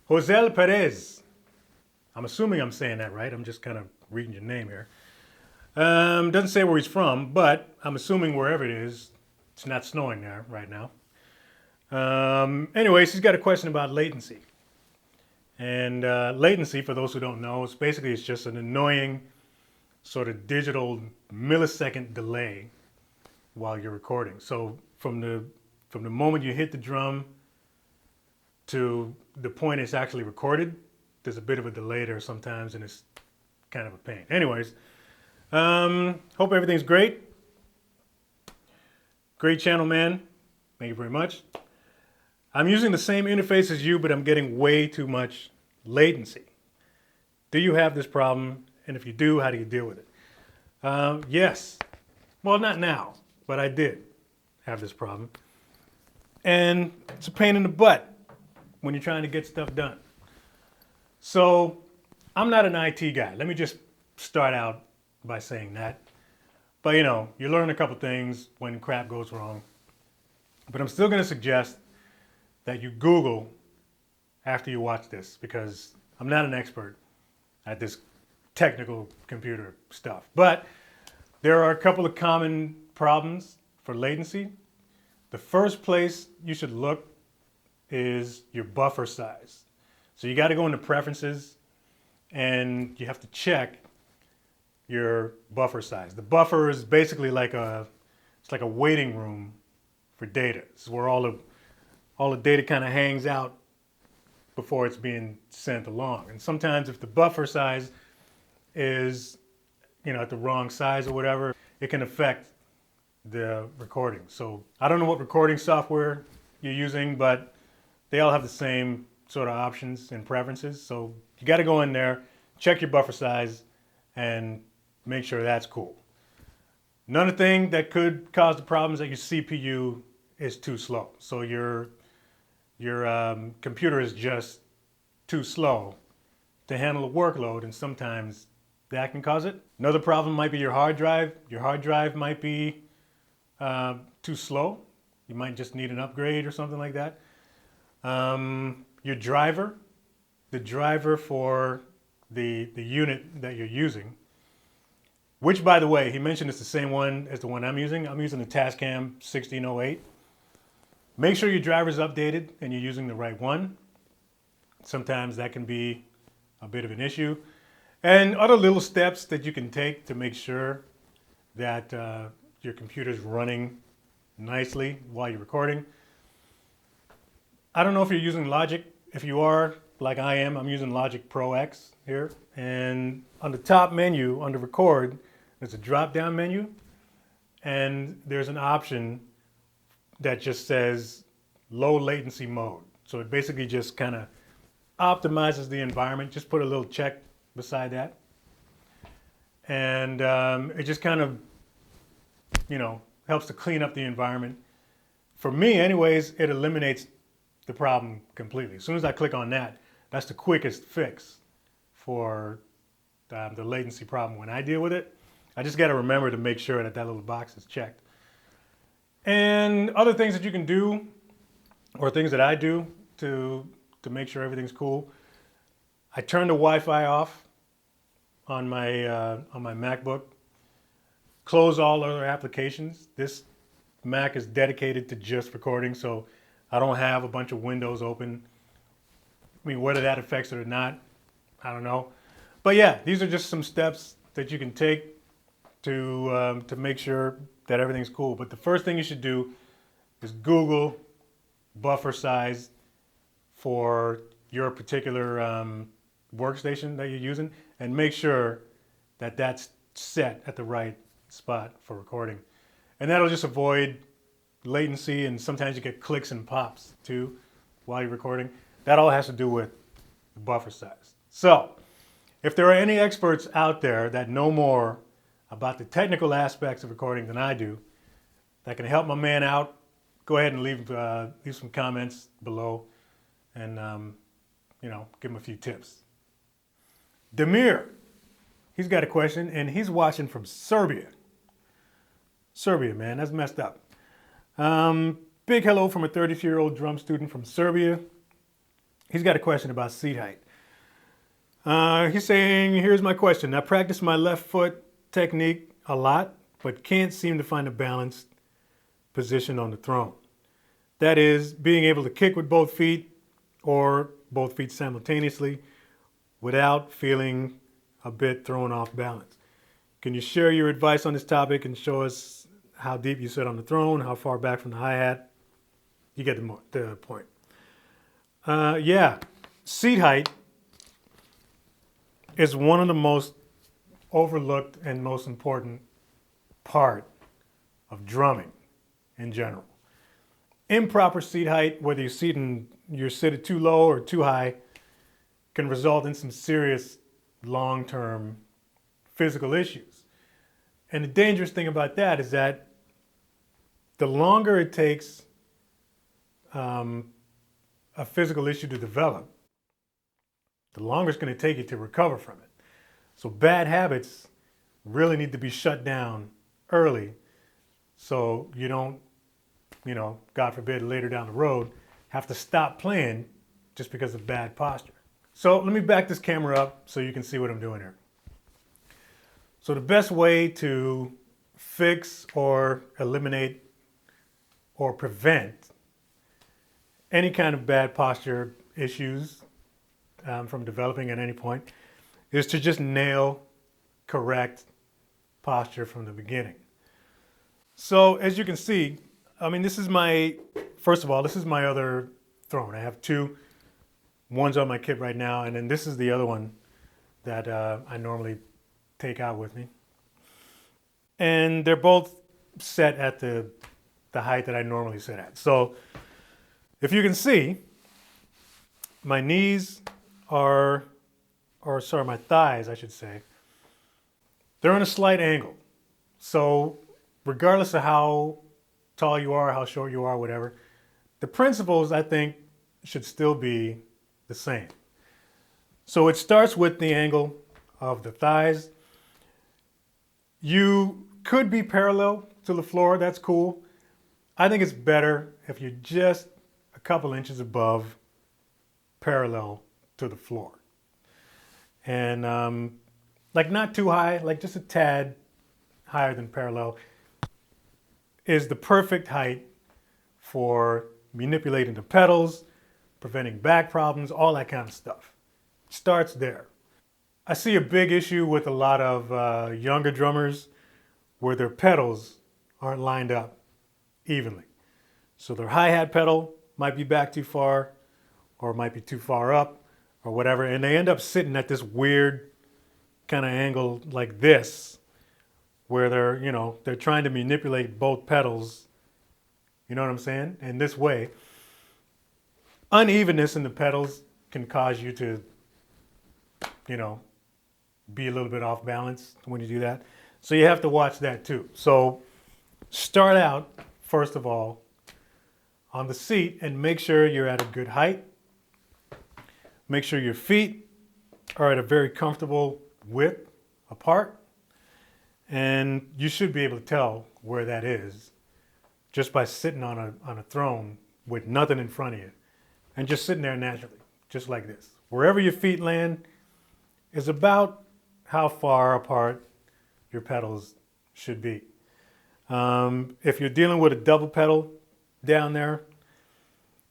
Jose Perez. I'm assuming I'm saying that right. I'm just kind of reading your name here. Doesn't say where he's from, but I'm assuming wherever it is, it's not snowing there right now. Anyways, he's got a question about latency. And latency, for those who don't know, it's just an annoying sort of digital millisecond delay while you're recording. So from the moment you hit the drum to the point it's actually recorded, there's a bit of a delay there sometimes, and it's kind of a pain. Anyways, hope everything's great. Great channel, man. Thank you very much. I'm using the same interface as you, but I'm getting way too much latency. Do you have this problem? And if you do, how do you deal with it? Yes. Well, not now, but I did have this problem. And it's a pain in the butt when you're trying to get stuff done. So I'm not an IT guy. Let me just start out by saying that. But you learn a couple things when crap goes wrong. But I'm still going to suggest that you Google after you watch this, because I'm not an expert at this technical computer stuff. But there are a couple of common problems for latency. The first place you should look is your buffer size. So you got to go into preferences and you have to check your buffer size. The buffer is basically like it's like a waiting room for data. It's where all the data kind of hangs out before it's being sent along. And sometimes if the buffer size is at the wrong size or whatever, it can affect the recording. So I don't know what recording software you're using, but they all have the same sort of options and preferences. So you got to go in there, check your buffer size, and make sure that's cool. Another thing that could cause the problems that your CPU is too slow. So your computer is just too slow to handle the workload, and sometimes that can cause it. Another problem might be your hard drive. Your hard drive might be too slow. You might just need an upgrade or something like that. Your driver, the driver for the unit that you're using, which, by the way, he mentioned it's the same one as the one I'm using. I'm using the Tascam 1608. Make sure your driver's updated and you're using the right one. Sometimes that can be a bit of an issue. And other little steps that you can take to make sure that your computer's running nicely while you're recording. I don't know if you're using Logic. If you are, like I am, I'm using Logic Pro X here. And on the top menu, under Record, there's a drop-down menu. And there's an option that just says low latency mode. So it basically just kind of optimizes the environment. Just put a little check beside that. And it just kind of, helps to clean up the environment. For me, anyways, it eliminates the problem completely. As soon as I click on that, that's the quickest fix for the latency problem when I deal with it. I just got to remember to make sure that that little box is checked. And other things that you can do, or things that I do to make sure everything's cool, I turn the Wi-Fi off on my MacBook. Close all other applications. This Mac is dedicated to just recording, so I don't have a bunch of windows open. I mean, whether that affects it or not, I don't know. But yeah, these are just some steps that you can take to make sure that everything's cool. But the first thing you should do is Google buffer size for your particular workstation that you're using, and make sure that that's set at the right spot for recording. And that'll just avoid latency, and sometimes you get clicks and pops too while you're recording. That all has to do with the buffer size. So if there are any experts out there that know more about the technical aspects of recording than I do, that can help my man out, go ahead and leave some comments below, and give him a few tips. Demir, he's got a question, and he's watching from Serbia. Serbia, man, that's messed up. Big hello from a 32-year-old drum student from Serbia. He's got a question about seat height. He's saying, here's my question. I practice my left foot technique a lot, but can't seem to find a balanced position on the throne. That is, being able to kick with both feet or both feet simultaneously without feeling a bit thrown off balance. Can you share your advice on this topic and show us how deep you sit on the throne, how far back from the hi-hat? You get the point. Yeah, seat height is one of the most overlooked and most important part of drumming in general. Improper seat height, whether you're seated too low or too high, can result in some serious long-term physical issues. And the dangerous thing about that is that the longer it takes a physical issue to develop, the longer it's going to take you to recover from it. So bad habits really need to be shut down early so you don't, God forbid, later down the road, have to stop playing just because of bad posture. So let me back this camera up so you can see what I'm doing here. So the best way to fix or eliminate or prevent any kind of bad posture issues from developing at any point is to just nail correct posture from the beginning. So as you can see, this is my other throne. I have two. One's on my kit right now, and then this is the other one that I normally take out with me. And they're both set at the height that I normally sit at. So if you can see, my knees my thighs, I should say, they're on a slight angle. So regardless of how tall you are, how short you are, whatever, the principles, I think, should still be the same. So it starts with the angle of the thighs. You could be parallel to the floor, that's cool. I think it's better if you're just a couple inches above parallel to the floor. And not too high, like just a tad higher than parallel is the perfect height for manipulating the pedals, preventing back problems, all that kind of stuff. Starts there. I see a big issue with a lot of younger drummers where their pedals aren't lined up evenly. So their hi-hat pedal might be back too far or might be too far up or whatever, and they end up sitting at this weird kind of angle like this where they're trying to manipulate both pedals, you know what I'm saying, in this way. Unevenness in the pedals can cause you to, be a little bit off balance when you do that. So you have to watch that too. So start out, first of all, on the seat and make sure you're at a good height. Make sure your feet are at a very comfortable width apart. And you should be able to tell where that is just by sitting on a throne with nothing in front of you and just sitting there naturally, just like this. Wherever your feet land is about how far apart your pedals should be. If you're dealing with a double pedal down there,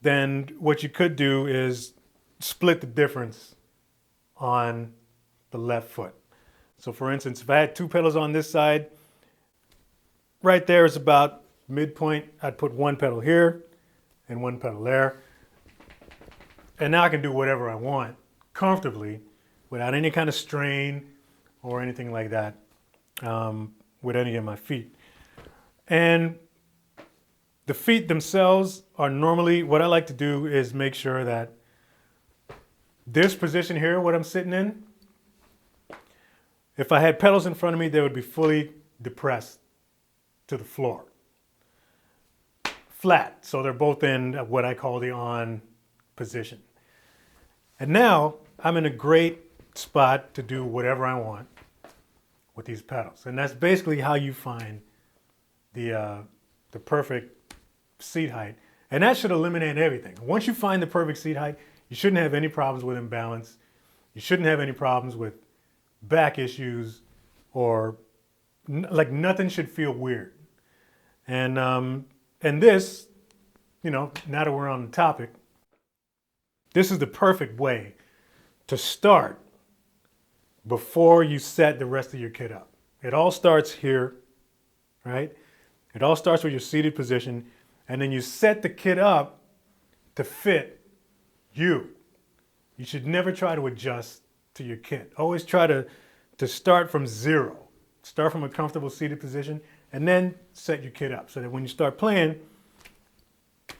then what you could do is split the difference on the left foot. So for instance, if I had two pedals on this side, right there is about midpoint. I'd put one pedal here and one pedal there. And now I can do whatever I want comfortably without any kind of strain or anything like that with any of my feet. And the feet themselves are normally, what I like to do is make sure that this position here, what I'm sitting in, if I had pedals in front of me, they would be fully depressed to the floor. Flat, so they're both in what I call the on position. And now I'm in a great spot to do whatever I want with these pedals. And that's basically how you find the perfect seat height. And that should eliminate everything. Once you find the perfect seat height, you shouldn't have any problems with imbalance. You shouldn't have any problems with back issues, or like nothing should feel weird. And this, now that we're on the topic, this is the perfect way to start before you set the rest of your kit up. It all starts here, right? It all starts with your seated position, and then you set the kit up to fit you. You should never try to adjust to your kit. Always try to start from zero. Start from a comfortable seated position, and then set your kit up so that when you start playing,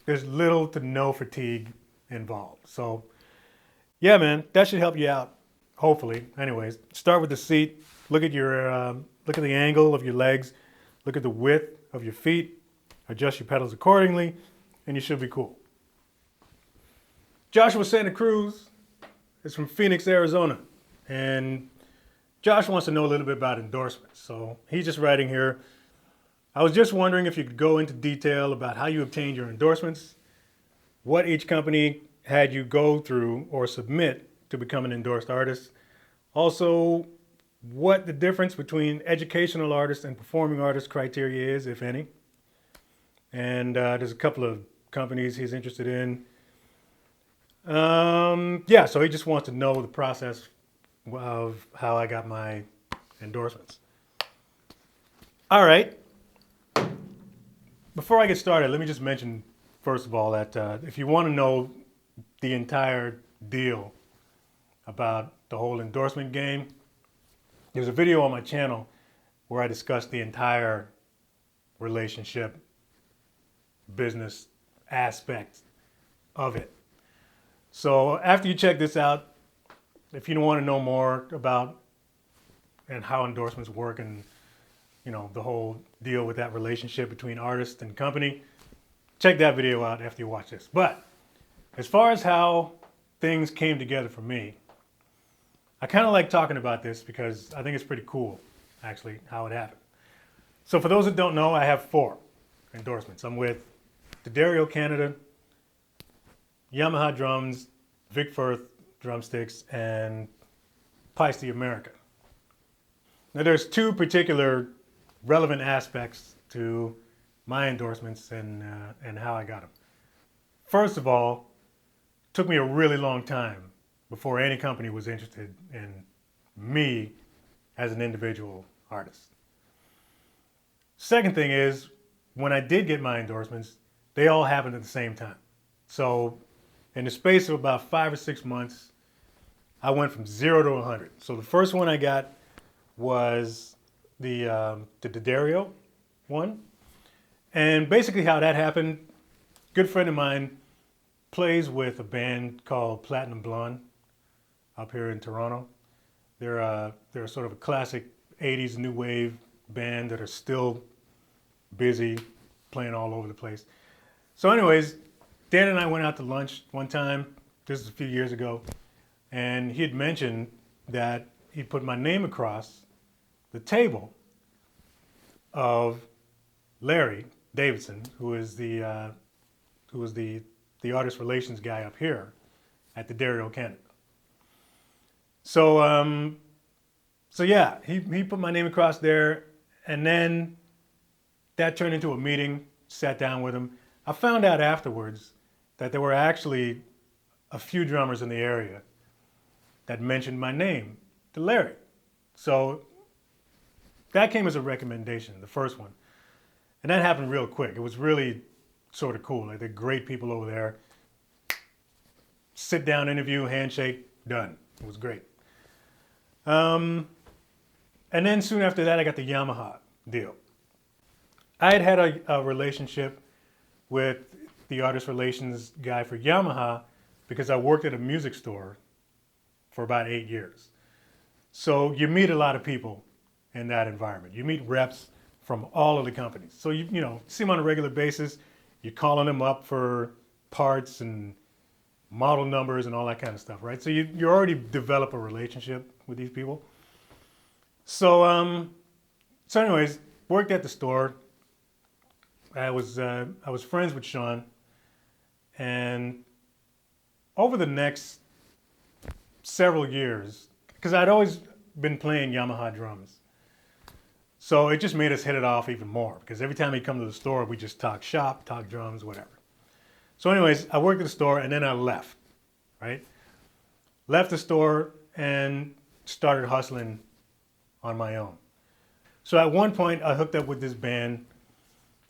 there's little to no fatigue involved. So yeah, man, that should help you out, hopefully. Anyways, start with the seat. Look at the angle of your legs. Look at the width of your feet. Adjust your pedals accordingly, and you should be cool. Joshua Santa Cruz is from Phoenix, Arizona, and Josh wants to know a little bit about endorsements. So he's just writing here, I was just wondering if you could go into detail about how you obtained your endorsements, what each company had you go through or submit to become an endorsed artist. Also, what the difference between educational artist and performing artist criteria is, if any. And there's a couple of companies he's interested in. Yeah, so he just wants to know the process of how I got my endorsements. All right. Before I get started, let me just mention, first of all, that if you want to know the entire deal about the whole endorsement game, there's a video on my channel where I discuss the entire relationship business aspect of it. So after you check this out, if you want to know more about and how endorsements work and the whole deal with that relationship between artist and company, check that video out after you watch this. But as far as how things came together for me, I kind of like talking about this because I think it's pretty cool, actually, how it happened. So for those that don't know, I have 4 endorsements. I'm with D'Addario Canada, Yamaha drums, Vic Firth drumsticks, and Paiste America. Now there's 2 particular relevant aspects to my endorsements and how I got them. First of all, it took me a really long time before any company was interested in me as an individual artist. Second thing is, when I did get my endorsements, they all happened at the same time. So in the space of about 5 or 6 months, I went from 0 to 100. So the first one I got was the D'Addario one. And basically how that happened, a good friend of mine plays with a band called Platinum Blonde up here in Toronto. They're sort of a classic 80s new wave band that are still busy playing all over the place. So anyways, Dan and I went out to lunch one time, this is a few years ago, and he had mentioned that he put my name across the table of Larry Davidson, who was the artist relations guy up here at the D'Addario Canada. So yeah, he put my name across there, and then that turned into a meeting, sat down with him. I found out afterwards that there were actually a few drummers in the area that mentioned my name to Larry. So that came as a recommendation, the first one. And that happened real quick. It was really sort of cool. Like, they're great people over there. Sit down interview, handshake, done. It was great. And then soon after that, I got the Yamaha deal. I had a relationship with the artist relations guy for Yamaha because I worked at a music store for about 8 years. So you meet a lot of people in that environment. You meet reps from all of the companies. So you see them on a regular basis. You're calling them up for parts and model numbers and all that kind of stuff, right? So you already develop a relationship with these people. So anyways, worked at the store, I was friends with Sean, and over the next several years, because I'd always been playing Yamaha drums, so it just made us hit it off even more. Because every time he'd come to the store, we just talk shop, talk drums, whatever. So, anyways, I worked at the store, and then I left. Right, left the store and started hustling on my own. So at one point, I hooked up with this band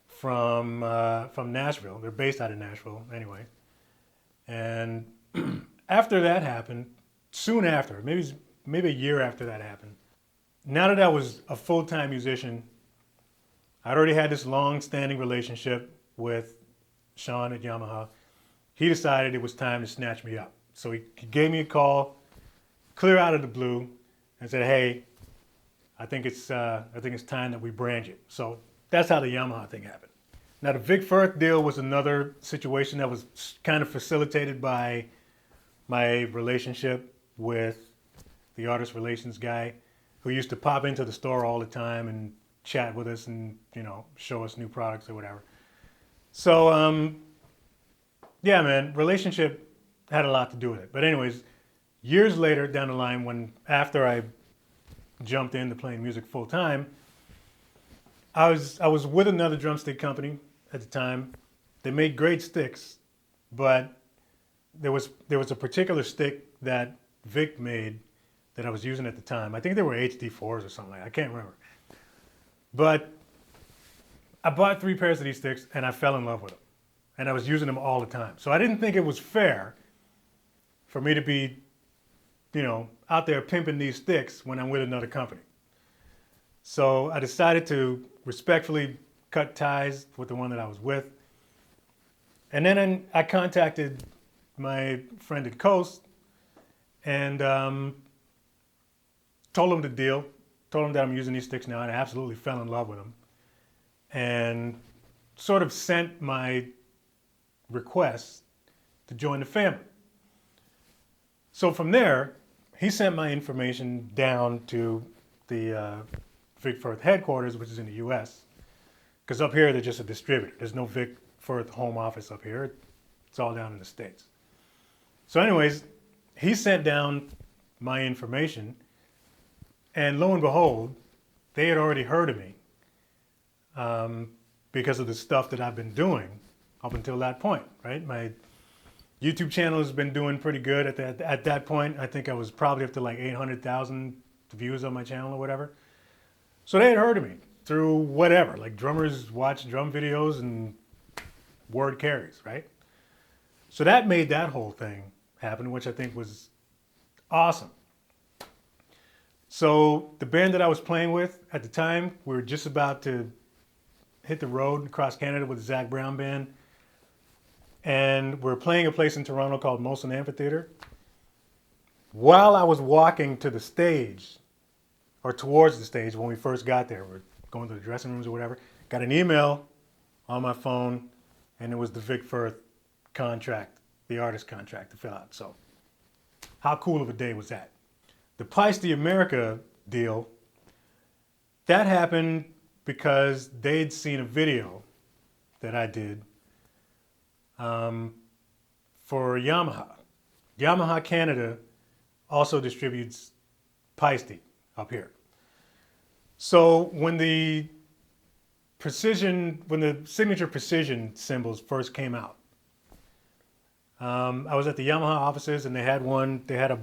from Nashville. They're based out of Nashville, anyway. And after that happened, soon after, maybe a year after that happened, now that I was a full-time musician, I'd already had this long-standing relationship with Sean at Yamaha. He decided it was time to snatch me up. So he gave me a call, clear out of the blue, and said, "Hey, I think it's time that we brand you." So that's how the Yamaha thing happened. Now the Vic Firth deal was another situation that was kind of facilitated by my relationship with the artist relations guy, who used to pop into the store all the time and chat with us and, you know, show us new products or whatever. So yeah, man, relationship had a lot to do with it. But anyways, years later down the line, after I jumped into playing music full time, I was with another drumstick company at the time. They made great sticks, but there was a particular stick that Vic made that I was using at the time. I think they were HD4s or something like that. I can't remember. But I bought 3 pairs of these sticks and I fell in love with them. And I was using them all the time. So I didn't think it was fair for me to be, you know, out there pimping these sticks when I'm with another company. So I decided to respectfully cut ties with the one that I was with. And then I contacted my friend at Coast and told him the deal, told him that I'm using these sticks now, and I absolutely fell in love with them. And sort of sent my request to join the family. So from there, he sent my information down to the Vic Firth headquarters, which is in the U.S. Because up here, they're just a distributor. There's no Vic Firth home office up here. It's all down in the States. So anyways, he sent down my information, and lo and behold, they had already heard of me because of the stuff that I've been doing up until that point, right? My YouTube channel has been doing pretty good at that point. I think I was probably up to like 800,000 views on my channel or whatever. So they had heard of me through whatever, like drummers watch drum videos and word carries, right? So that made that whole thing happen, which I think was awesome. So the band that I was playing with at the time, we were just about to hit the road across Canada with the Zach Brown band. And we're playing a place in Toronto called Molson Amphitheater. While I was walking to the stage, or towards the stage when we first got there, we're going to the dressing rooms or whatever, got an email on my phone, and it was the Vic Firth contract, the artist contract to fill out. So how cool of a day was that? The Pice de America deal, that happened because they'd seen a video that I did for Yamaha. Yamaha Canada also distributes Pice up here. So when the signature precision cymbals first came out, I was at the Yamaha offices and they had a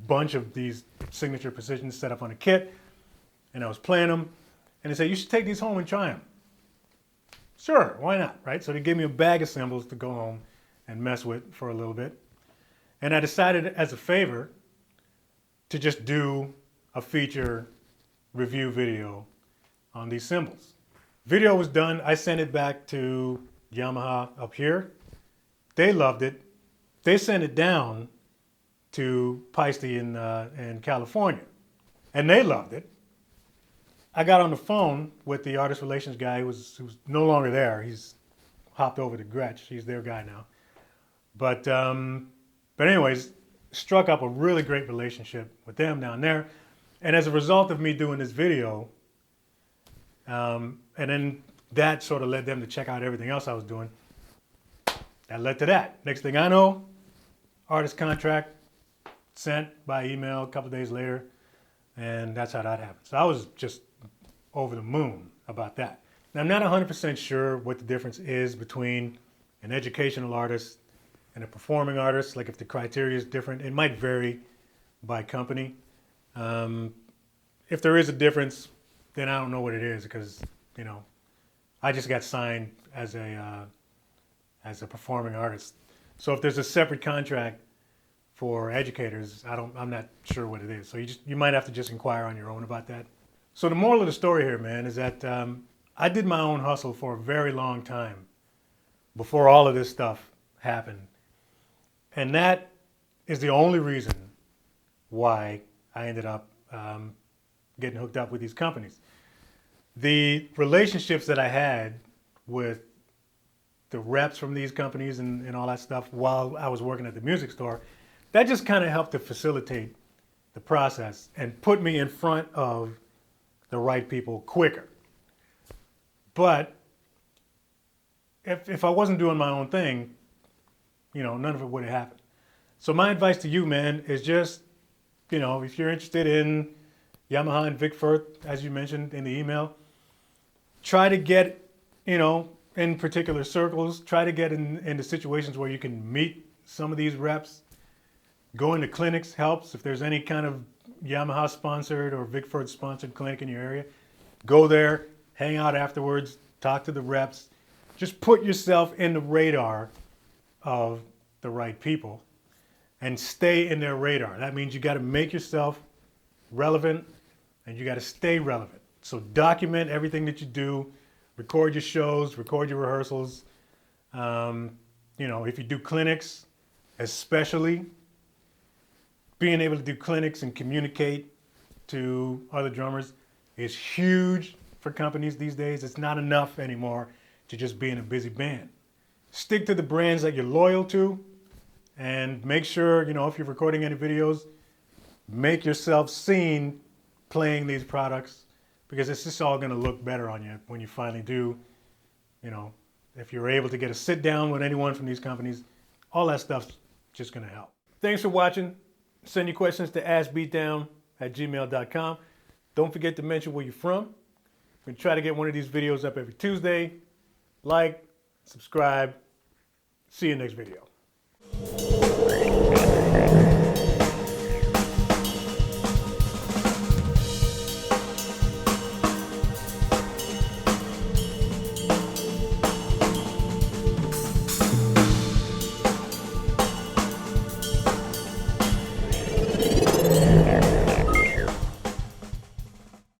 bunch of these signature precisions set up on a kit, and I was playing them, and they said, "You should take these home and try them." Sure, why not, right? So they gave me a bag of cymbals to go home and mess with for a little bit. And I decided as a favor to just do a feature review video on these cymbals. Video was done. I sent it back to Yamaha up here. They loved it. They sent it down to Pice in California, and they loved it. I got on the phone with the artist relations guy who's no longer there. He's hopped over to Gretsch. He's their guy now. But anyways, struck up a really great relationship with them down there. And as a result of me doing this video, and then that sort of led them to check out everything else I was doing. That led to that. Next thing I know, artist contract sent by email a couple of days later, and that's how that happened. So I was just over the moon about that. Now, I'm not 100% sure what the difference is between an educational artist and a performing artist. Like if the criteria is different, it might vary by company. If there is a difference, then I don't know what it is because, you know, I just got signed as a performing artist. So if there's a separate contract for educators, I'm not sure what it is. So you might have to just inquire on your own about that. So the moral of the story here, man, is that I did my own hustle for a very long time before all of this stuff happened. And that is the only reason why I ended up getting hooked up with these companies. The relationships that I had with the reps from these companies and all that stuff while I was working at the music store, that just kind of helped to facilitate the process and put me in front of the right people quicker. But if I wasn't doing my own thing, you know, none of it would have happened. So my advice to you, man, is just, you know, if you're interested in Yamaha and Vic Firth, as you mentioned in the email, try to get, you know, in particular circles, try to get into situations where you can meet some of these reps. Going to clinics helps. If there's any kind of Yamaha sponsored or Vic Firth sponsored clinic in your area, go there, hang out afterwards, talk to the reps. Just put yourself in the radar of the right people and stay in their radar. That means you got to make yourself relevant and you got to stay relevant. So document everything that you do, record your shows, record your rehearsals. You know, if you do clinics, especially, being able to do clinics and communicate to other drummers is huge for companies these days. It's not enough anymore to just be in a busy band. Stick to the brands that you're loyal to and make sure, you know, if you're recording any videos, make yourself seen playing these products because it's just all going to look better on you when you finally do, you know, if you're able to get a sit down with anyone from these companies, all that stuff's just going to help. Thanks for watching. Send your questions to askbeatdown@gmail.com. Don't forget to mention where you're from. We try to get one of these videos up every Tuesday. Like, subscribe. See you next video.